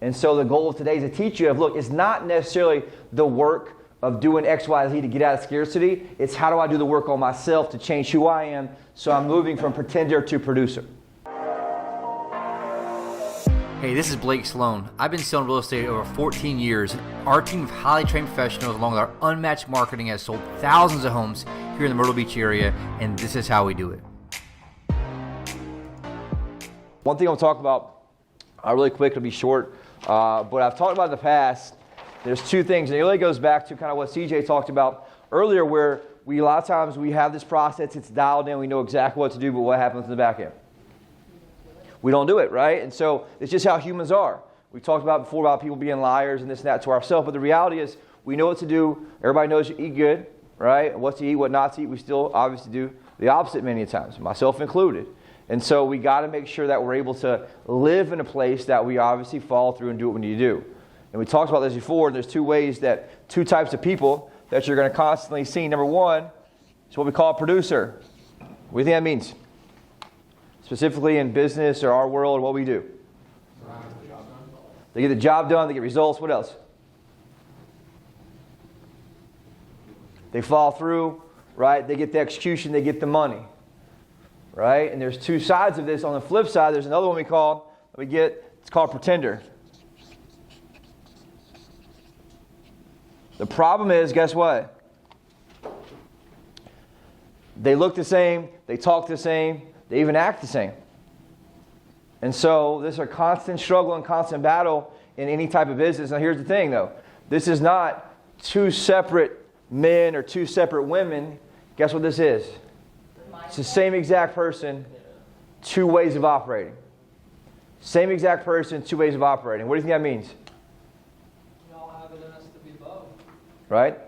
And so the goal of today is to teach you look, it's not necessarily the work of doing X, Y, Z to get out of scarcity. It's how do I do the work on myself to change who I am so I'm moving from pretender to producer. Hey, this is Blake Sloan. I've been selling real estate over 14 years. Our team of highly trained professionals, along with our unmatched marketing, has sold thousands of homes here in the Myrtle Beach area, and this is how we do it. One thing I'll talk about really quick, it'll be short, but I've talked about in the past. There's two things, and it really goes back to kind of what CJ talked about earlier, where a lot of times we have this process, it's dialed in, we know exactly what to do, but what happens in the back end? We don't do it, right? And so it's just how humans are. We talked about before about people being liars and this and that to ourselves, but the reality is we know what to do. Everybody knows you eat good, right? What to eat, what not to eat. We still obviously do the opposite many times, myself included. And so we got to make sure that we're able to live in a place that we obviously follow through and do what we need to do. And we talked about this before, and there's two types of people that you're going to constantly see. Number one is what we call a producer. What do you think that means? Specifically in business or our world, what we do? They get the job done, they get results. What else? They follow through, right? They get the execution, they get the money, right? And there's two sides of this. On the flip side, there's another one it's called pretender. The problem is, guess what? They look the same, they talk the same, they even act the same. And so this is a constant struggle and constant battle in any type of business. Now here's the thing though. This is not two separate men or two separate women. Guess what this is? It's the same exact person, two ways of operating. Same exact person, two ways of operating. What do you think that means? We all have it in us to be both. Right?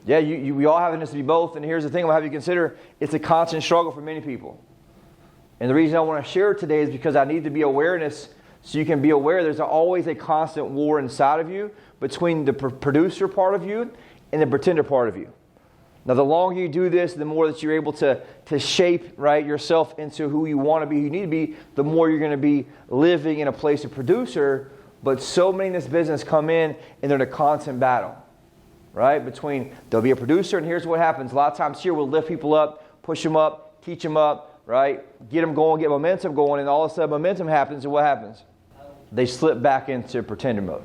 Yeah, we all have it in us to be both. And here's the thing I'll have you consider. It's a constant struggle for many people. And the reason I want to share it today is because I need to be awareness so you can be aware there's always a constant war inside of you between the producer part of you and the pretender part of you. Now, the longer you do this, the more that you're able to shape, right, yourself into who you want to be, who you need to be, the more you're going to be living in a place of producer. But so many in this business come in and they're in a constant battle, right, between there'll be a producer, and here's what happens. A lot of times here we'll lift people up, push them up, teach them up, right? Get them going, get momentum going, and all of a sudden momentum happens, and what happens? They slip back into pretender mode,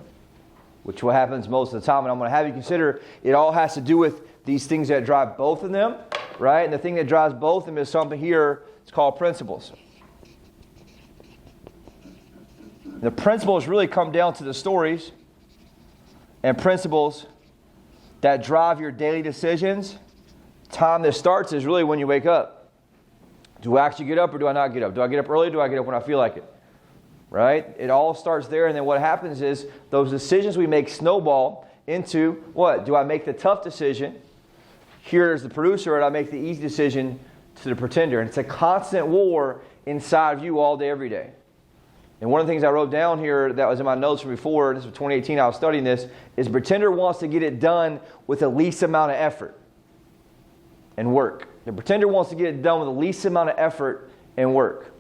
which what happens most of the time. And I'm going to have you consider it all has to do with these things that drive both of them, right? And the thing that drives both of them is something here. It's called principles. The principles really come down to the stories and principles that drive your daily decisions. Time that starts is really when you wake up. Do I actually get up or do I not get up? Do I get up early or do I get up when I feel like it? Right? It all starts there, and then what happens is those decisions we make snowball into what? Do I make the tough decision? Here's the producer, or do I make the easy decision to the pretender? And it's a constant war inside of you all day, every day. And one of the things I wrote down here that was in my notes from before, this was 2018, I was studying this, is pretender wants to get it done with the least amount of effort and work. The pretender wants to get it done with the least amount of effort and work.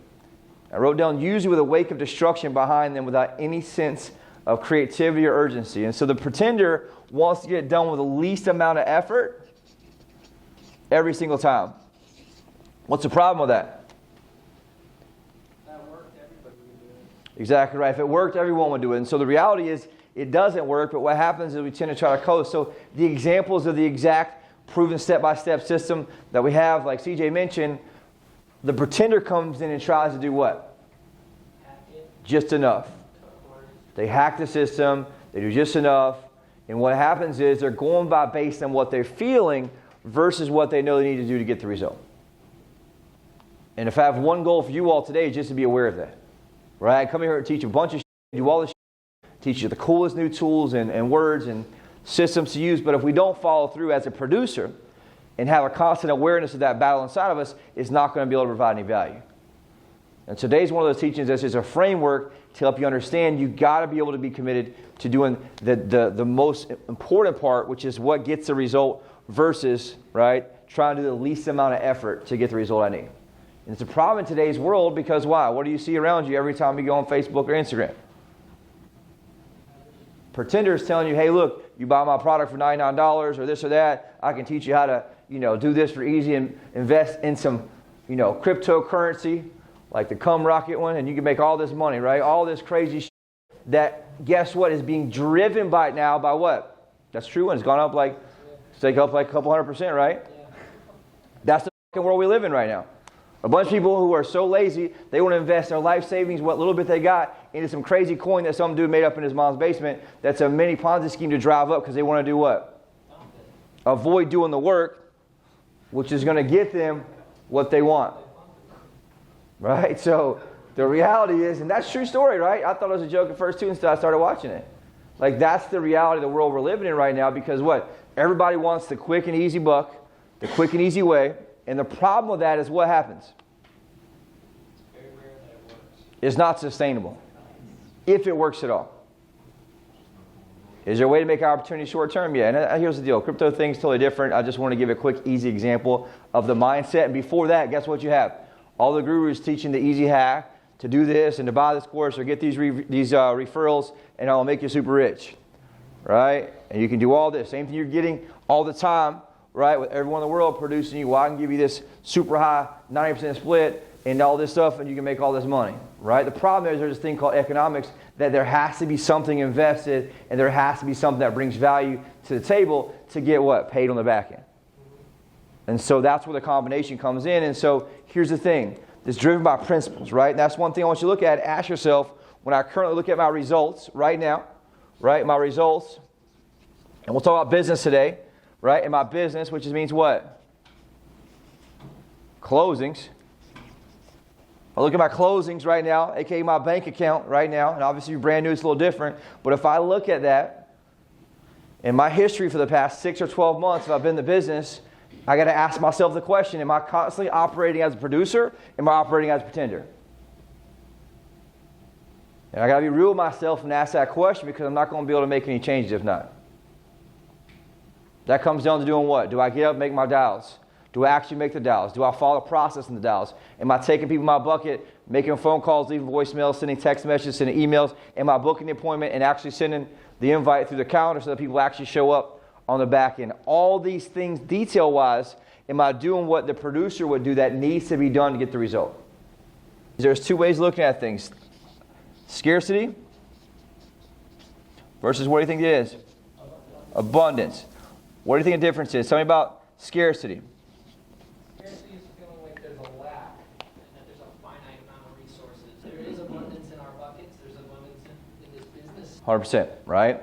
I wrote down usually with a wake of destruction behind them without any sense of creativity or urgency. And so the pretender wants to get it done with the least amount of effort every single time. What's the problem with that? That worked, everybody would do it. Exactly right. If it worked, everyone would do it. And so the reality is it doesn't work, but what happens is we tend to try to coast. So the examples of the exact proven step-by-step system that we have, like CJ mentioned, the pretender comes in and tries to do what? Hack it. Just enough. They hack the system, they do just enough, and what happens is they're going by based on what they're feeling versus what they know they need to do to get the result. And if I have one goal for you all today, just to be aware of that. Right? Come here and teach a bunch of shit, do all this shit, teach you the coolest new tools and words and systems to use, but if we don't follow through as a producer and have a constant awareness of that battle inside of us, it's not going to be able to provide any value. And today's one of those teachings that's just a framework to help you understand you got to be able to be committed to doing the most important part, which is what gets the result versus, right, trying to do the least amount of effort to get the result I need. And it's a problem in today's world because why? What do you see around you every time you go on Facebook or Instagram? pretenders telling you, hey, look, you buy my product for $99 or this or that. I can teach you how to, do this for easy and invest in some, cryptocurrency like the Cum Rocket one, and you can make all this money, right? All this crazy shit that, guess what, is being driven by now by what? That's true, and it's gone up like a couple 100%, right? Yeah. That's the fucking world we live in right now. A bunch of people who are so lazy, they want to invest their life savings, what little bit they got, into some crazy coin that some dude made up in his mom's basement that's a mini Ponzi scheme to drive up because they want to do what? Avoid doing the work, which is going to get them what they want. Right? So the reality is, and that's a true story, right? I thought it was a joke at first too until I started watching it. Like, that's the reality of the world we're living in right now, because what? Everybody wants the quick and easy buck, the quick and easy way. And the problem with that is what happens? It's very rare that it works. It's not sustainable, if it works at all. Is there a way to make our opportunity short term? Yeah, and here's the deal. Crypto thing's totally different. I just want to give a quick, easy example of the mindset. And before that, guess what you have? All the gurus teaching the easy hack to do this and to buy this course or get these referrals, and I'll make you super rich, right? And you can do all this. Same thing you're getting all the time, right? With everyone in the world producing you. Well, I can give you this super high 90% split and all this stuff, and you can make all this money, right? The problem is there's this thing called economics, that there has to be something invested and there has to be something that brings value to the table to get what? Paid on the back end. And so that's where the combination comes in. And so here's the thing. It's driven by principles, right? And that's one thing I want you to look at. Ask yourself, when I currently look at my results right now, right? My results, and we'll talk about business today, right? In my business, which means what? Closings. I look at my closings right now, aka my bank account right now, and obviously you're brand new, it's a little different. But if I look at that, in my history for the past 6 or 12 months, if I've been in the business, I got to ask myself the question, am I constantly operating as a producer? Am I operating as a pretender? And I got to be real with myself and ask that question, because I'm not going to be able to make any changes if not. That comes down to doing what? Do I get up and make my dials? Do I actually make the dials? Do I follow the process in the dials? Am I taking people in my bucket, making phone calls, leaving voicemails, sending text messages, sending emails? Am I booking the appointment and actually sending the invite through the calendar so that people actually show up on the back end? All these things, detail-wise, am I doing what the producer would do that needs to be done to get the result? There's two ways of looking at things. Scarcity versus what do you think it is? Abundance. What do you think the difference is? Tell me about scarcity. Scarcity is feeling like there's a lack and that there's a finite amount of resources. There is abundance in our buckets. There's abundance in this business. 100%, right?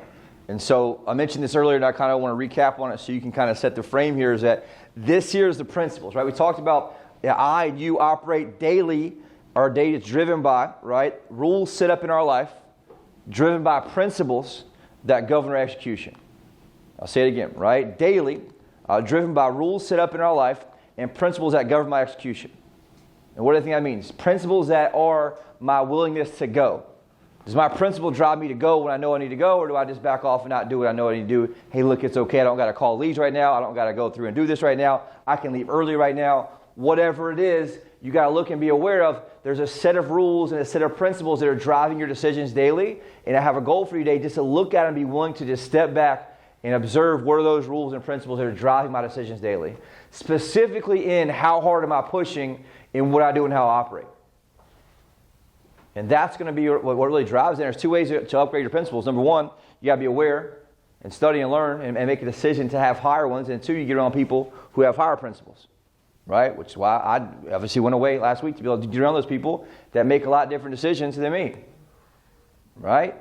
And so I mentioned this earlier, and I kind of want to recap on it so you can kind of set the frame here, is that this here is the principles, right? We talked about I and you operate daily. Our day is driven by, right, rules set up in our life, driven by principles that govern our execution. I'll say it again, right? Daily, driven by rules set up in our life and principles that govern my execution. And what do I think that means? Principles that are my willingness to go. Does my principle drive me to go when I know I need to go, or do I just back off and not do what I know I need to do? Hey, look, it's okay. I don't got to call leads right now. I don't got to go through and do this right now. I can leave early right now. Whatever it is, you got to look and be aware of. There's a set of rules and a set of principles that are driving your decisions daily. And I have a goal for you today, just to look at and be willing to just step back and observe what are those rules and principles that are driving my decisions daily. Specifically in how hard am I pushing in what I do and how I operate. And that's going to be what really drives it. There's two ways to upgrade your principles. Number one, you got to be aware and study and learn and make a decision to have higher ones. And two, you get around people who have higher principles, right? Which is why I obviously went away last week to be able to get around those people that make a lot different decisions than me, right?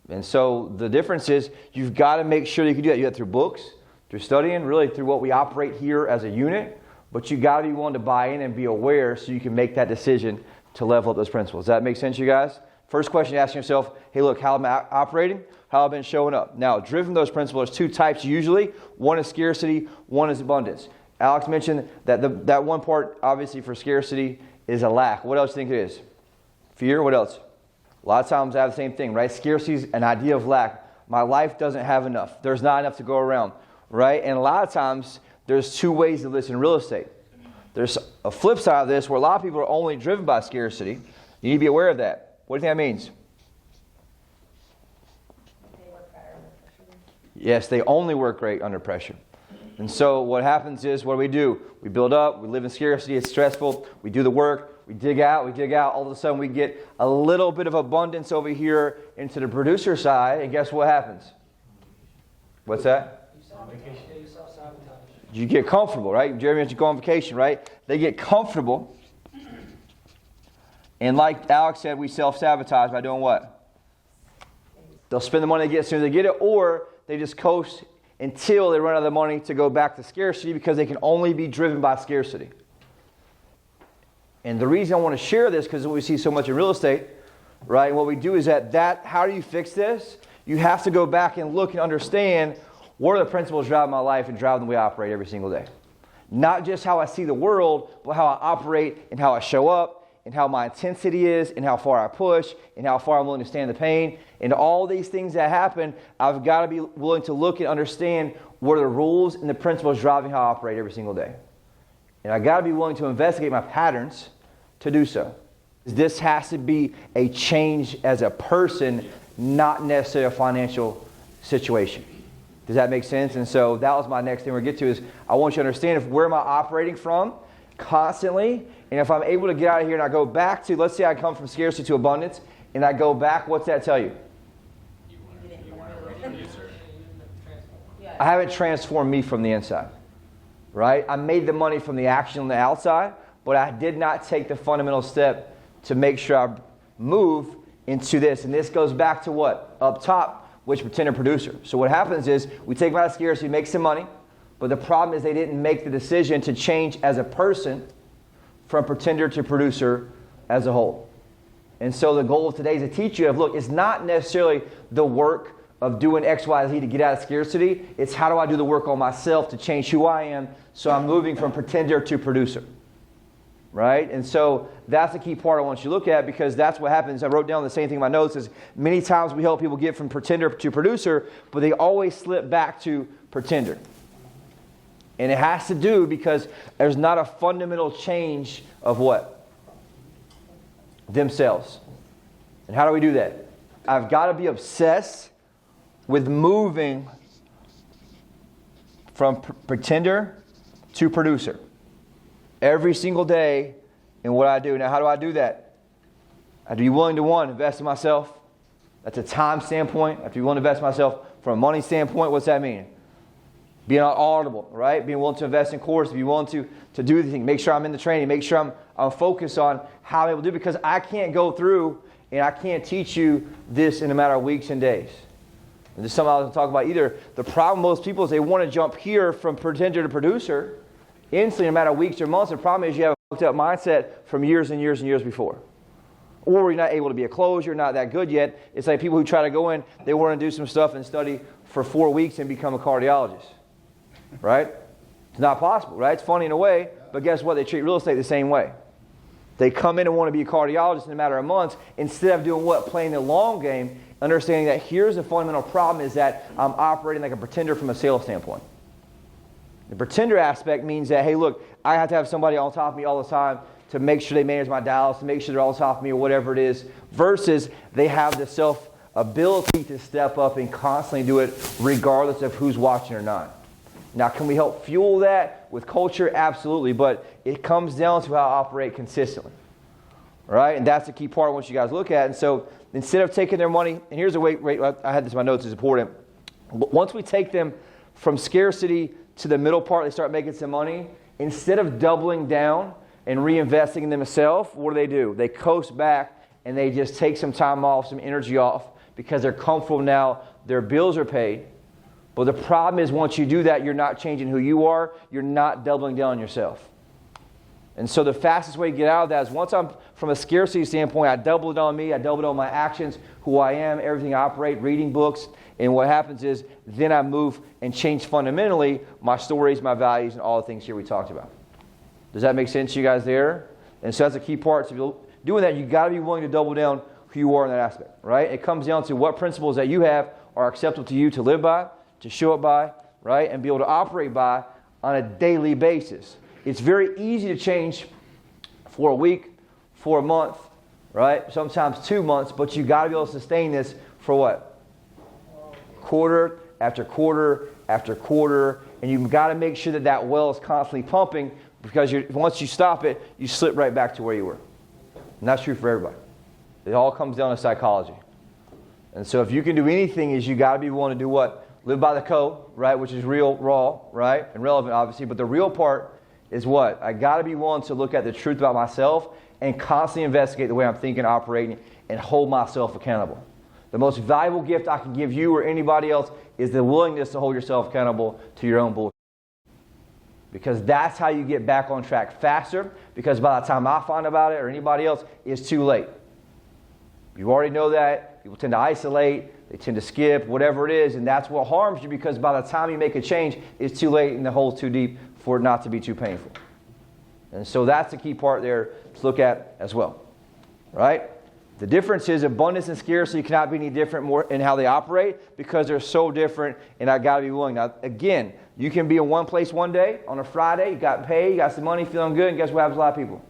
And so the difference is you've got to make sure you can do that. You do that through books, through studying, really through what we operate here as a unit. But you got to be willing to buy in and be aware so you can make that decision to level up those principles. Does that make sense, you guys? First question you're asking yourself, hey, look, how am I operating? How have I been showing up? Now, driven those principles, there's two types usually. One is scarcity, one is abundance. Alex mentioned that that one part, obviously, for scarcity is a lack. What else do you think it is? Fear? What else? A lot of times I have the same thing, right? Scarcity is an idea of lack. My life doesn't have enough. There's not enough to go around, right? And a lot of times there's two ways to list in real estate. There's a flip side of this where a lot of people are only driven by scarcity. You need to be aware of that. What do you think that means? They work better Yes, they only work great under pressure. And so what happens is, what do? We build up, we live in scarcity, it's stressful, we do the work, we dig out, all of a sudden we get a little bit of abundance over here into the producer side, and guess what happens? What's that? You self-sabotage. You get comfortable, right? Jeremy mentioned you go on vacation, right? They get comfortable. And like Alex said, we self-sabotage by doing what? They'll spend the money they get as soon as they get it, or they just coast until they run out of the money to go back to scarcity because they can only be driven by scarcity. And the reason I want to share this, because we see so much in real estate, right? What we do is that how do you fix this? You have to go back and look and understand what are the principles driving my life and driving the way I operate every single day. Not just how I see the world, but how I operate and how I show up, and how my intensity is, and how far I push, and how far I'm willing to stand the pain. And all these things that happen, I've got to be willing to look and understand what are the rules and the principles driving how I operate every single day. And I've got to be willing to investigate my patterns to do so. This has to be a change as a person, not necessarily a financial situation. Does that make sense? And so that was my next thing we're going to get to is I want you to understand where am I operating from constantly. And if I'm able to get out of here and I go back to, let's say I come from scarcity to abundance, and I go back, what's that tell you? I haven't transformed me from the inside, right? I made the money from the action on the outside, but I did not take the fundamental step to make sure I move into this. And this goes back to what? Up top, which pretender producer. So what happens is we take them out of scarcity, make some money, but the problem is they didn't make the decision to change as a person from pretender to producer as a whole. And so the goal of today is to teach you look, it's not necessarily the work of doing X, Y, Z to get out of scarcity. It's how do I do the work on myself to change who I am so I'm moving from pretender to producer. Right? And so that's the key part I want you to look at because that's what happens. I wrote down the same thing in my notes is many times we help people get from pretender to producer, but they always slip back to pretender. And it has to do because there's not a fundamental change of what? Themselves. And how do we do that? I've got to be obsessed with moving from pretender to producer every single day in what I do. Now, how do I do that? I have to be willing to, one, invest in myself. That's a time standpoint. I have to be willing to invest in myself from a money standpoint. What's that mean? Being audible, right? Being willing to invest in course, be willing to do the thing. Make sure I'm in the training. Make sure I'm focused on how I'm able to do it because I can't go through and I can't teach you this in a matter of weeks and days. And this is something I was going to talk about either. The problem with most people is they want to jump here from pretender to producer instantly in a matter of weeks or months. The problem is you have a fucked up mindset from years and years and years before. Or you're not able to be a closer, you're not that good yet. It's like people who try to go in, they want to do some stuff and study for 4 weeks and become a cardiologist. Right? It's not possible, right? It's funny in a way, but guess what? They treat real estate the same way. They come in and want to be a cardiologist in a matter of months instead of doing what? Playing the long game, understanding that here's the fundamental problem is that I'm operating like a pretender from a sales standpoint. The pretender aspect means that, hey, look, I have to have somebody on top of me all the time to make sure they manage my dials, to make sure they're on top of me or whatever it is, versus they have the self-ability to step up and constantly do it regardless of who's watching or not. Now, can we help fuel that with culture? Absolutely, but it comes down to how I operate consistently. All right, and that's the key part I want you guys to look at. And so instead of taking their money, and here's a way, I had this in my notes, it's important. Once we take them from scarcity to the middle part, they start making some money. Instead of doubling down and reinvesting in themselves, what do? They coast back and they just take some time off, some energy off, because they're comfortable now, their bills are paid. But the problem is once you do that, you're not changing who you are, you're not doubling down on yourself. And so the fastest way to get out of that is once I'm from a scarcity standpoint, I double it on me, I double it on my actions, who I am, everything I operate, reading books, and what happens is then I move and change fundamentally my stories, my values, and all the things here we talked about. Does that make sense to you guys there? And so that's a key part. So doing that, you've got to be willing to double down who you are in that aspect, right? It comes down to what principles that you have are acceptable to you to live by, to show up by, right? And be able to operate by on a daily basis. It's very easy to change for a week, for a month, right? Sometimes 2 months, but you got to be able to sustain this for what? Quarter, after quarter after quarter, and you've got to make sure that that well is constantly pumping, because once you stop it, you slip right back to where you were. And that's true for everybody. It all comes down to psychology. And so if you can do anything, is you got to be willing to do what? Live by the code, right? Which is real, raw, right? And relevant, obviously. But the real part is what? I got to be willing to look at the truth about myself and constantly investigate the way I'm thinking, operating, and hold myself accountable. The most valuable gift I can give you or anybody else is the willingness to hold yourself accountable to your own bullshit. Because that's how you get back on track faster, because by the time I find about it or anybody else, it's too late. You already know that. People tend to isolate, they tend to skip, whatever it is, and that's what harms you, because by the time you make a change, it's too late and the hole's too deep for it not to be too painful. And so that's the key part there to look at as well. Right? The difference is abundance and scarcity cannot be any different more in how they operate, because they're so different, and I got to be willing. Now, again, you can be in one place one day on a Friday, you got paid, you got some money, feeling good, and guess what happens to a lot of people?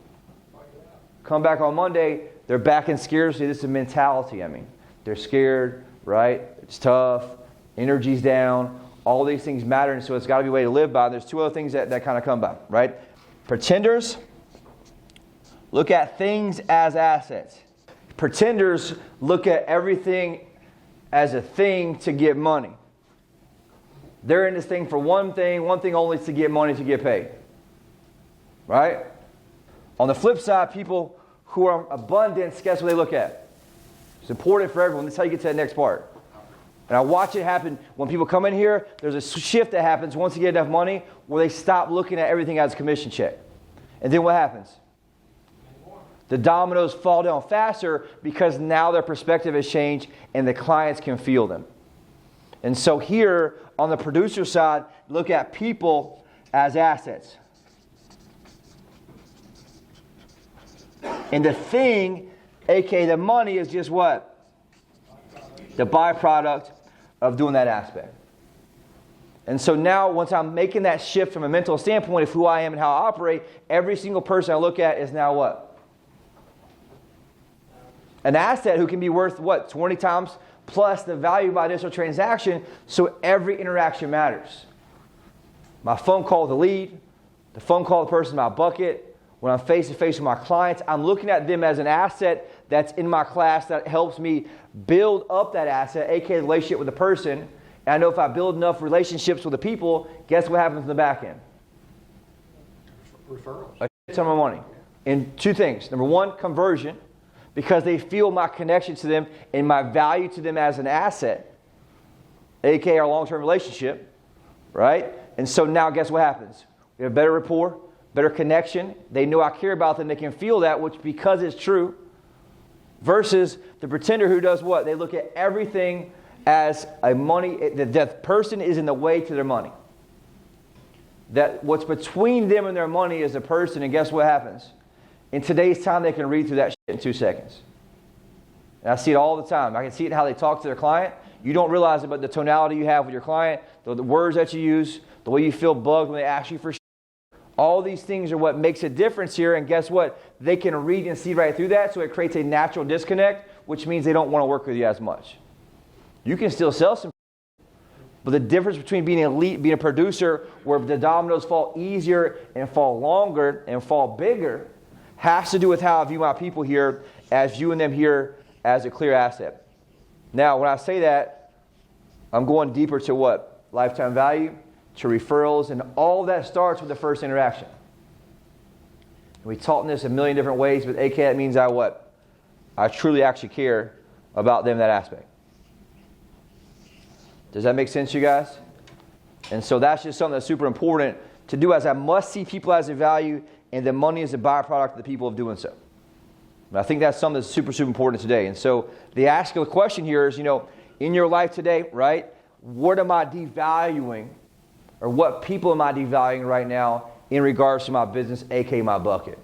Come back on Monday, they're back in scarcity. This is a mentality, I mean. They're scared, right? It's tough, energy's down, all these things matter, and so it's got to be a way to live by. There's two other things that kind of come by, right? Pretenders look at things as assets. Pretenders look at everything as a thing to get money. They're in this thing for one thing only, to get money, to get paid. Right? On the flip side, people who are abundant, guess what they look at? It's important for everyone. This is how you get to that next part. And I watch it happen when people come in here. There's a shift that happens once you get enough money where they stop looking at everything as a commission check. And then what happens? The dominoes fall down faster, because now their perspective has changed and the clients can feel them. And so here on the producer side, look at people as assets. And the thing, aka the money, is just what? The byproduct of doing that aspect. And so now, once I'm making that shift from a mental standpoint of who I am and how I operate, every single person I look at is now what? An asset who can be worth what? 20 times plus the value of my initial transaction, so every interaction matters. My phone call with the lead, the phone call with the person in my bucket, when I'm face to face with my clients, I'm looking at them as an asset that's in my class that helps me build up that asset, aka the relationship with the person. And I know if I build enough relationships with the people, guess what happens in the back end? Referrals. A ton of money. And two things. Number one, conversion, because they feel my connection to them and my value to them as an asset, aka our long-term relationship, right? And so now guess what happens? We have better rapport, better connection. They know I care about them. They can feel that, which because it's true, versus the pretender who does what? They look at everything as a money. The person is in the way to their money. That what's between them and their money is the person, and guess what happens? In today's time, they can read through that shit in 2 seconds. And I see it all the time. I can see it in how they talk to their client. You don't realize it, but the tonality you have with your client, the words that you use, the way you feel bugged when they ask you for shit, all these things are what makes a difference here. And guess what? They can read and see right through that, so it creates a natural disconnect, which means they don't want to work with you as much. You can still sell some, but the difference between being an elite, being a producer, where the dominoes fall easier and fall longer and fall bigger, has to do with how I view my people here as viewing them here as a clear asset. Now, when I say that, I'm going deeper to what? Lifetime value, to referrals, and all that starts with the first interaction. We taught this a million different ways, but AK, that means I what? I truly actually care about them, that aspect. Does that make sense, you guys? And so that's just something that's super important to do, as I must see people as a value, and the money is a byproduct of the people of doing so. And I think that's something that's super, super important today. And so the ask of the question here is, in your life today, right, what am I devaluing, or what people am I devaluing right now in regards to my business, aka my bucket?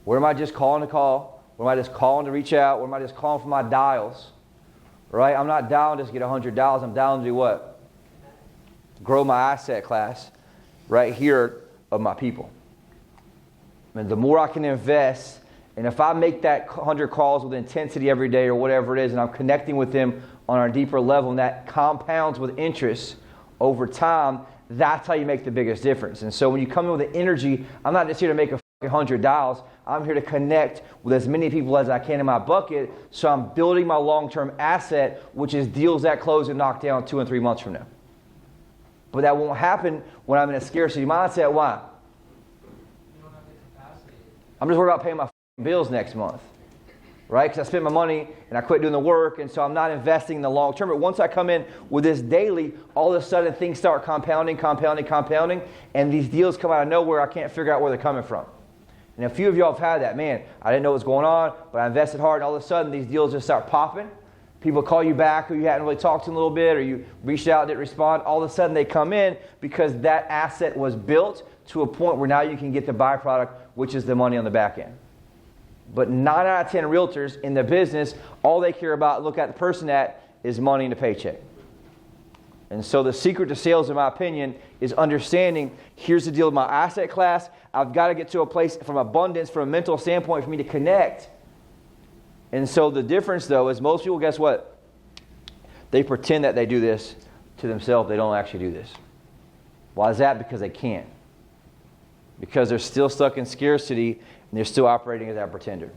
Where am I just calling to call? Where am I just calling to reach out? Where am I just calling for my dials? Right? I'm not dialing just to get $100. I'm dialing to do what? Grow my asset class right here of my people. And the more I can invest And if I make that 100 calls with intensity every day or whatever it is, and I'm connecting with them on a deeper level, and that compounds with interest over time, that's how you make the biggest difference. And so when you come in with the energy, I'm not just here to make a $100. I'm here to connect with as many people as I can in my bucket, so I'm building my long-term asset, which is deals that close and knock down 2 and 3 months from now. But that won't happen when I'm in a scarcity mindset. Why? You don't have the capacity. I'm just worried about paying my bills next month, right? Because I spent my money and I quit doing the work, and so I'm not investing in the long term. But once I come in with this daily, all of a sudden things start compounding, and these deals come out of nowhere. I can't figure out where they're coming from. And a few of y'all have had that. Man, I didn't know what was going on, but I invested hard, and all of a sudden these deals just start popping. People call you back who you hadn't really talked to in a little bit, or you reached out, didn't respond. All of a sudden they come in because that asset was built to a point where now you can get the byproduct, which is the money on the back end. But 9 out of 10 realtors in the business, all they care about, look at the person at, is money and a paycheck. And so the secret to sales, in my opinion, is understanding, here's the deal with my asset class. I've got to get to a place from abundance, from a mental standpoint, for me to connect. And so the difference, though, is most people, guess what? They pretend that they do this to themselves. They don't actually do this. Why is that? Because they can't. Because they're still stuck in scarcity, and they're still operating as that pretender.